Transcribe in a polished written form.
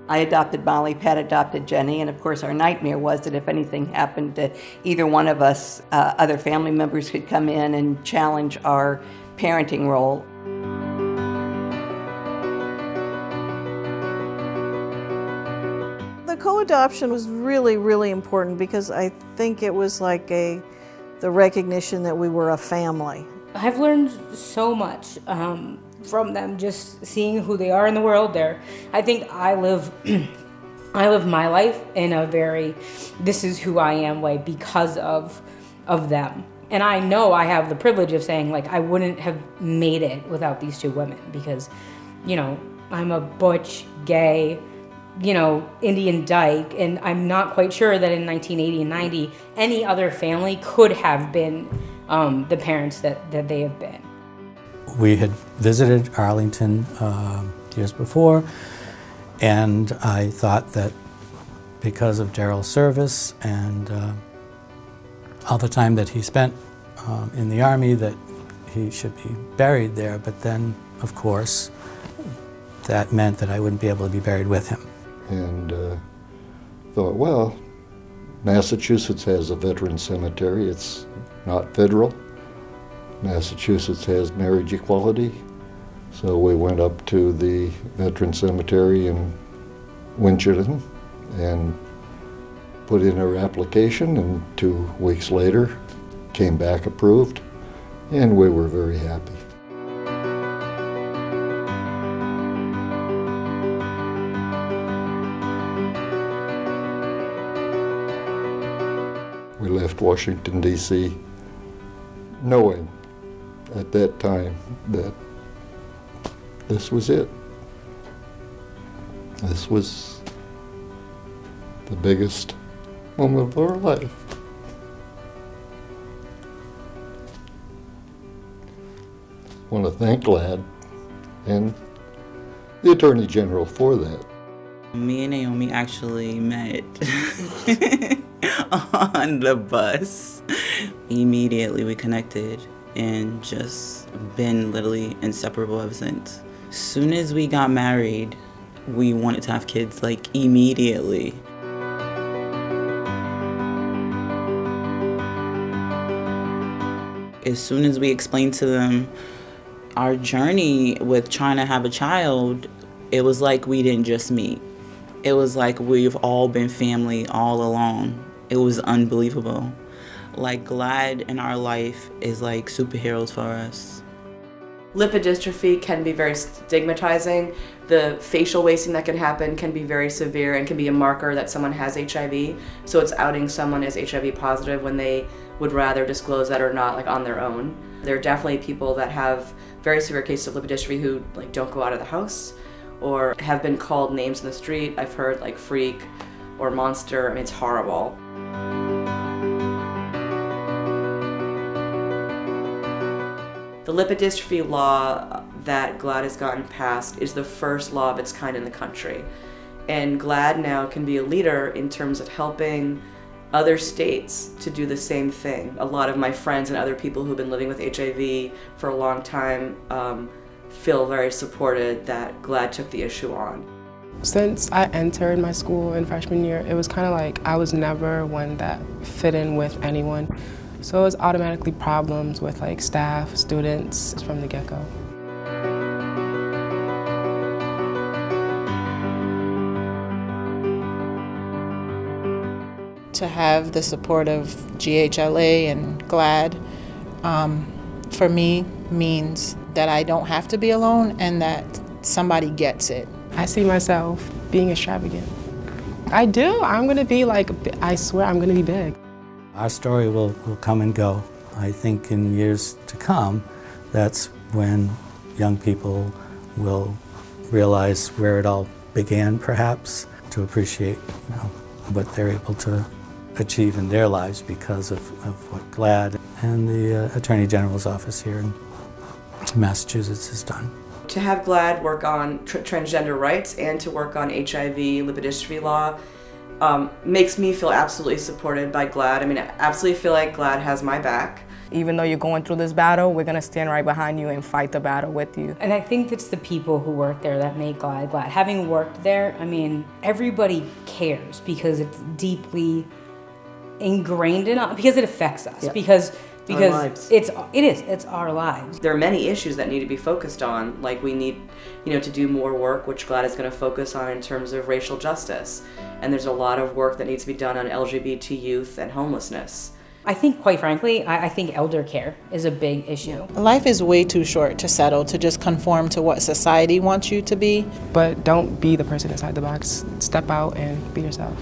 I adopted Molly, Pat adopted Jenny, and of course our nightmare was that if anything happened to either one of us, other family members could come in and challenge our parenting role. The co-adoption was really, really important because I think it was like the recognition that we were a family. I've learned so much from them, just seeing who they are in the world. I think I live my life in a very, this is who I am way because of them. And I know I have the privilege of saying, like, I wouldn't have made it without these two women because, you know, I'm a butch, gay, you know, Indian dyke, and I'm not quite sure that in 1980 and 90 any other family could have been the parents that they have been. We had visited Arlington years before, and I thought that because of Darrel's service and all the time that he spent in the Army that he should be buried there, but then, of course, that meant that I wouldn't be able to be buried with him. And thought, well, Massachusetts has a veteran cemetery. It's not federal. Massachusetts has marriage equality. So we went up to the veteran cemetery in Winchendon and put in our application, and 2 weeks later came back approved, and we were very happy. We left Washington, D.C. knowing at that time that this was it. This was the biggest moment of our life. I want to thank GLAAD and the Attorney General for that. Me and Naomi actually met on the bus. Immediately we connected and just been literally inseparable ever since. Soon as we got married, we wanted to have kids like immediately. As soon as we explained to them our journey with trying to have a child, it was like we didn't just meet. It was like we've all been family all along. It was unbelievable. Like GLAAD in our life is like superheroes for us. Lipodystrophy can be very stigmatizing. The facial wasting that can happen can be very severe and can be a marker that someone has HIV. So it's outing someone as HIV positive when they would rather disclose that or not, like on their own. There are definitely people that have very severe cases of lipodystrophy who like don't go out of the house or have been called names in the street. I've heard like freak or monster. I mean, it's horrible. The lipodystrophy law that GLAAD has gotten passed is the first law of its kind in the country. And GLAAD now can be a leader in terms of helping other states to do the same thing. A lot of my friends and other people who've been living with HIV for a long time feel very supported that GLAAD took the issue on. Since I entered my school in freshman year, it was kind of like I was never one that fit in with anyone. So it was automatically problems with like staff, students from the get-go. To have the support of GHLA and GLAAD for me means that I don't have to be alone and that somebody gets it. I see myself being extravagant. I do. I'm going to be like, I swear I'm going to be big. Our story will come and go. I think in years to come, that's when young people will realize where it all began, perhaps, to appreciate what they're able to achieve in their lives because of what GLAAD and the Attorney General's office here in Massachusetts has done. To have GLAAD work on transgender rights and to work on HIV lipodystrophy law makes me feel absolutely supported by GLAAD. I mean, I absolutely feel like GLAAD has my back. Even though you're going through this battle, we're gonna stand right behind you and fight the battle with you. And I think it's the people who work there that make GLAAD GLAAD. Having worked there, I mean, everybody cares because it's deeply ingrained in us, because it affects us, Yep. because Our lives. it's our lives. There are many issues that need to be focused on, like we need, to do more work, which GLAAD is going to focus on in terms of racial justice. And there's a lot of work that needs to be done on LGBT youth and homelessness. I think, quite frankly, I think elder care is a big issue. Life is way too short to settle, to just conform to what society wants you to be. But don't be the person inside the box. Step out and be yourself.